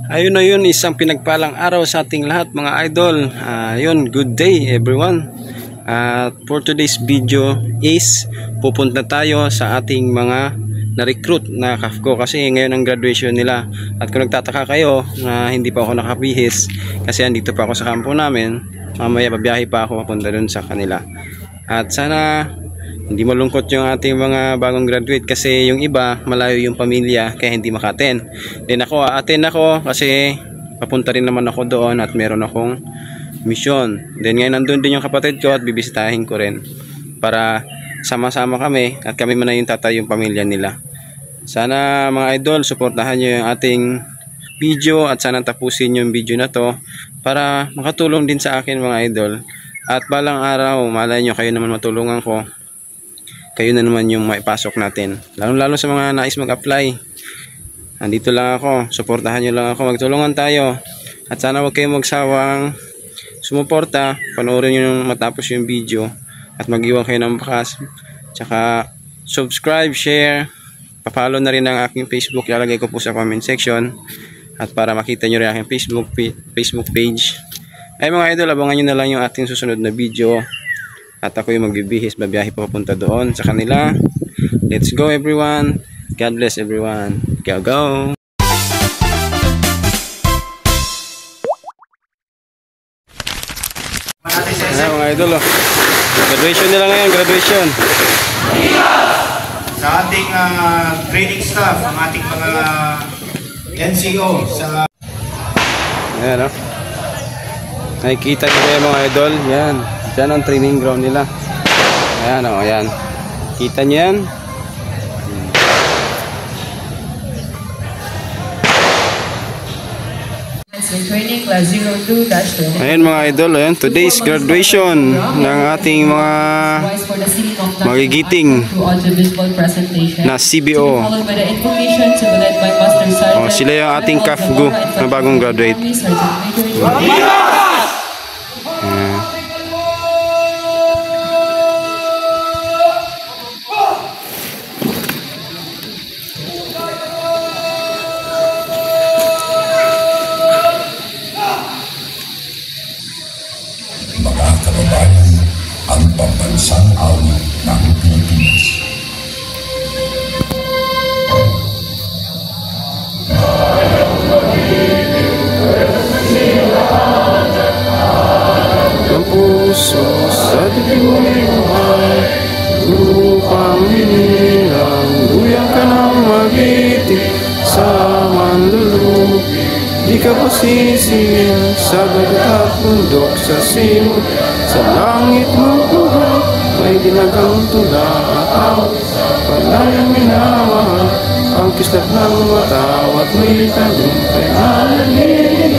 Ayun na yun, isang pinagpalang araw sa ating lahat mga idol. Yun, good day everyone. For today's video is pupunta tayo sa ating mga na-recruit na KAFGO kasi ngayon ang graduation nila. At kung nagtataka kayo na hindi pa ako nakabihis kasi andito pa ako sa kampo namin, mamaya babiyahe pa ako papunta dun sa kanila. At sana hindi malungkot yung ating mga bagong graduate kasi yung iba malayo yung pamilya kaya hindi maka-attend. Then ako attend ako kasi papunta rin naman ako doon at meron akong mission. Then ngayon nandun din yung kapatid ko at bibisitahin ko rin para sama-sama kami at kami man na yung tatay yung pamilya nila. Sana mga idol suportahan nyo yung ating video at sana tapusin yung video na to para makatulong din sa akin mga idol. At balang araw malay nyo kayo naman matulungan ko, kayo na naman yung maipasok natin, lalo sa mga nais mag-apply. Andito lang ako, suportahan nyo lang ako, magtulungan tayo at sana huwag kayong magsawang sumuporta. Panoorin nyo yung matapos yung video at mag-iwan kayo ng bakas, tsaka subscribe, share, pa-follow na rin ang aking Facebook, ilalagay ko po sa comment section at para makita nyo rin aking Facebook page. Ay mga idol, abangan nyo na lang yung ating susunod na video. At ako yung magbibihis, babiyahe papunta doon sa kanila. Let's go everyone. God bless everyone. Go go. Ayan mga idol, graduation nila ngayon, graduation. Sa ating training staff, ang ating mga NCO sa... Ayan o. Nakikita nyo kayo mga idol, yan. Diyan ang training ground nila. Ayan o, ayan. Kita nyo yan? Ayan mga idol, ayan. Today's graduation ng ating mga magigiting na CBO. Sila yung ating KAFGO na bagong graduate. Mga kababayan, ang pambansang awit ng Pilipinas. Ang puso sa dibuhay, lupang hinilang, luyang ka ng magiting sa manlulupi. Di ka pasisingil sa bagat at bundok, sa simot, sa langit mo buhay. May dinagang tula at awit, palayang minamahal, ang kislap ng matawat, may tagumpay na nalilig.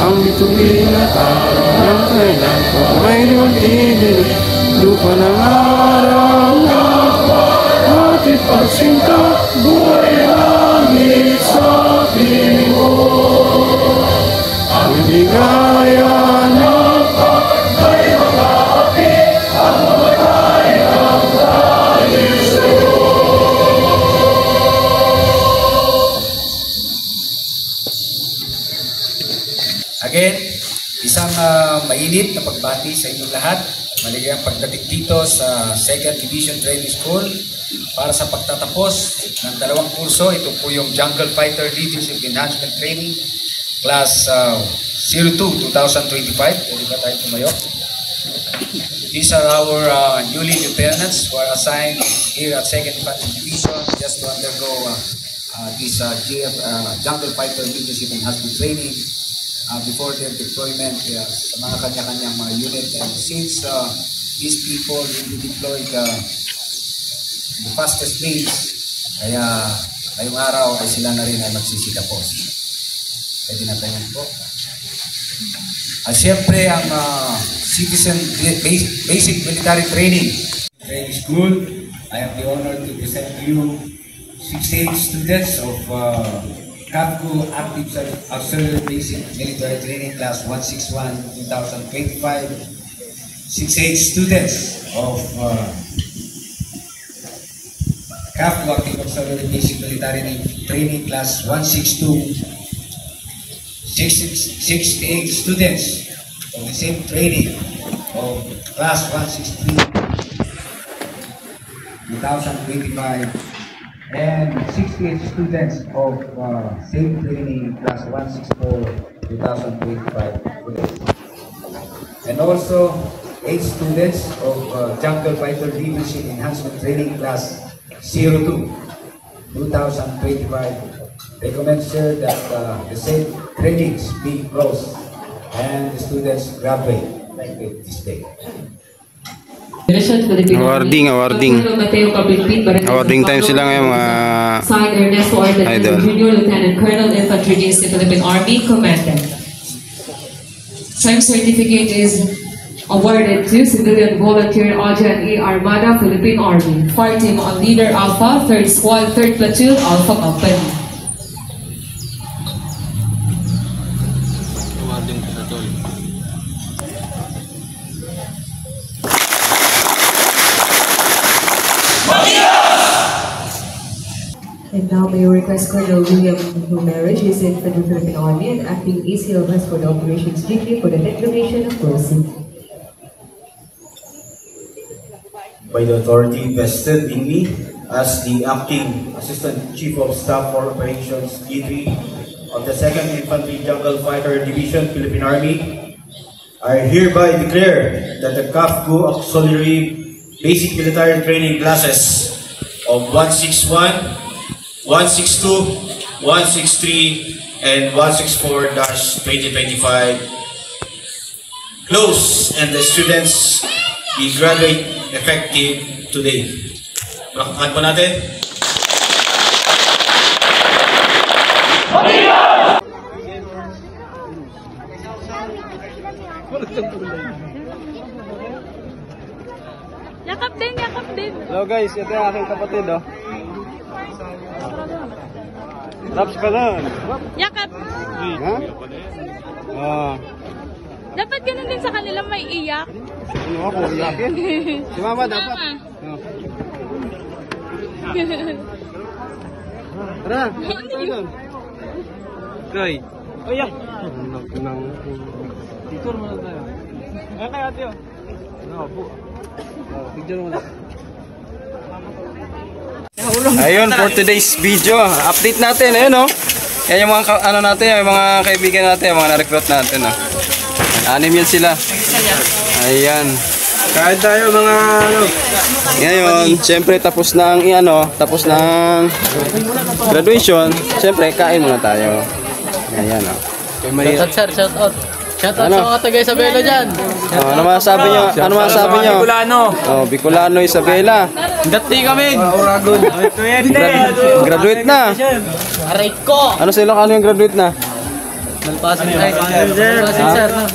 Ang bituin at araw ng kailan pa may liwantinig, lupa ng araw na atit pagsinta, buhay langit sa timog. Ang ligaya na ay mag-aapi, ang mamatay ng tradisyon. Again, isang mainit na pagbati sa inyong lahat. Maligayang pagdating dito sa 2nd Division Training School para sa pagtatapos ng 2 kurso. Ito po yung Jungle Fighter Leadership Enhancement Training Class 02 2025. Pwede ba tayo tumayo? These are our newly lieutenants who are assigned here at 2nd Infantry Division just to undergo this Jungle Fighter Leadership Enhancement Training before their deployment sa mga kanya-kanyang mga unit. And since these people will be deployed the fastest means, kaya ngayong araw ay sila na rin ay magsisilapos. Pwede na tayo po. At siyempre ang Citizen Basic Military Training School, I have the honor to present to you 68 students of KAFGO Active Auxiliary Basic Military Training Class 161-2025. 68 students of KAFGO Active Auxiliary Basic Military Training Class 162 68 students of the same training of class 163 2025 and 68 students of same training class 164 2025 and also 8 students of Jungle Fighter Leadership Enhancement Training class 02 2025. Recommend, sir, that the same trainings be closed and the students graduate this day. Awarding. Awarding time sila ngayon mga idol. Junior Lieutenant Colonel Infantry Games, the Philippine Army Commandant. Time certificate is awarded to Civilian Volunteer Adrian A. Armada, Philippine Army. Fire Team on Leader Alpha, 3rd Squad, 3rd Platoon, Alpha Company. And now may I request Colonel William Humerich, who is in the Philippine Army and acting ACLS for the Operations Chief for the declaration of closing. By the authority vested in me as the Acting Assistant Chief of Staff for Operations D3 of the 2nd Infantry Jungle Fighter Division, Philippine Army, I hereby declare that the CAFGU Auxiliary Basic Military Training classes of 161, 162, 163, and 164-2025 close, and the students be graduate effective today. Palakpakan po natin. Yakap din, yakap din. Hello guys, ito yung aking kapatid, oh. Raps pa nun. Yakap. Ha? Oh. Dapat ganun din sa kanila, may iyak. Ano ako, iyakin? Si mama dapat. Oh. Tara, Ano Koy. Oh, yan. Picture mo na tayo. Kaya kaya ate, oh. Ano po? Picture mo na. Ayun, for today's video, update natin, ayun, oh. Yan yung mga ano natin, yung mga kaibigan natin, yung mga na-recruit natin, oh. Anim yan sila. Ayan. Kain tayo mga ano. Ngayon, siyempre tapos na ang tapos na ang graduation, siyempre kain muna tayo. Ayan, oh. Shout out. Shout out sa mga taga Isabela dyan. Oh, ano masasabi nyo? Ano masasabi nyo? Bicolano. Oh, Bicolano, Isabela. Dati kami. Graduate na. Aray ko. Ano sila kano yung graduate na? Nalpasin sir.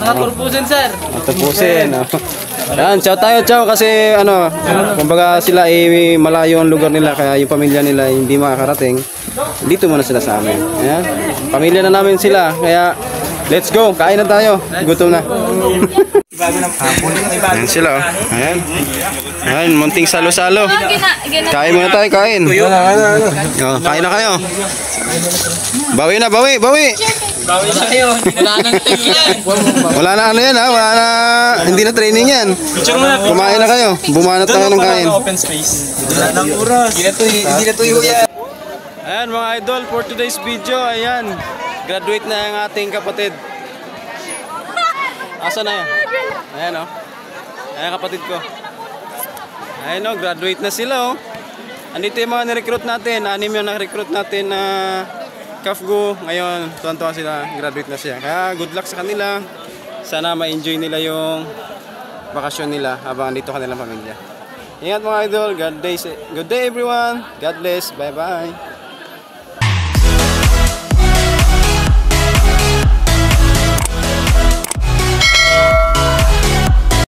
Nakaturpusin sir. Tapusin. Oh. Yan, ciao tayo, ciao kasi ano, kumbaga sila ay malayo ang lugar nila kaya yung pamilya nila hindi makakarating. Dito muna sila sa amin. Ayan. Pamilya na namin sila kaya let's go, kain na tayo. Gutom na. Ayan sila, oh. Ayan. Ayan, munting salo-salo. Kain muna tayo, kain. Oh, kain na kayo. Bawi na, bawi. Bawi na kayo. Wala nang take yan. Wala na ano yan, ha? Wala na, hindi na training yan. Kumain na kayo. Bumanat na kayo ng kain. Open space. Wala nang oras. Hindi na tuyo yan. Ayan mga idol, for today's video, ayan. Graduate na ang ating kapatid. Asa na yan? Ayan, oh. Ayan kapatid ko. Ayan, oh, graduate na sila, oh. Andito yung mga na-recruit natin. 6 yung na-recruit natin na CAFGU. Ngayon, tuwan-tuwa sila. Graduate na siya. Kaya good luck sa kanila. Sana ma-enjoy nila yung bakasyon nila habang andito kanilang pamilya. Ingat mga idol. Good day everyone. God bless. Bye-bye.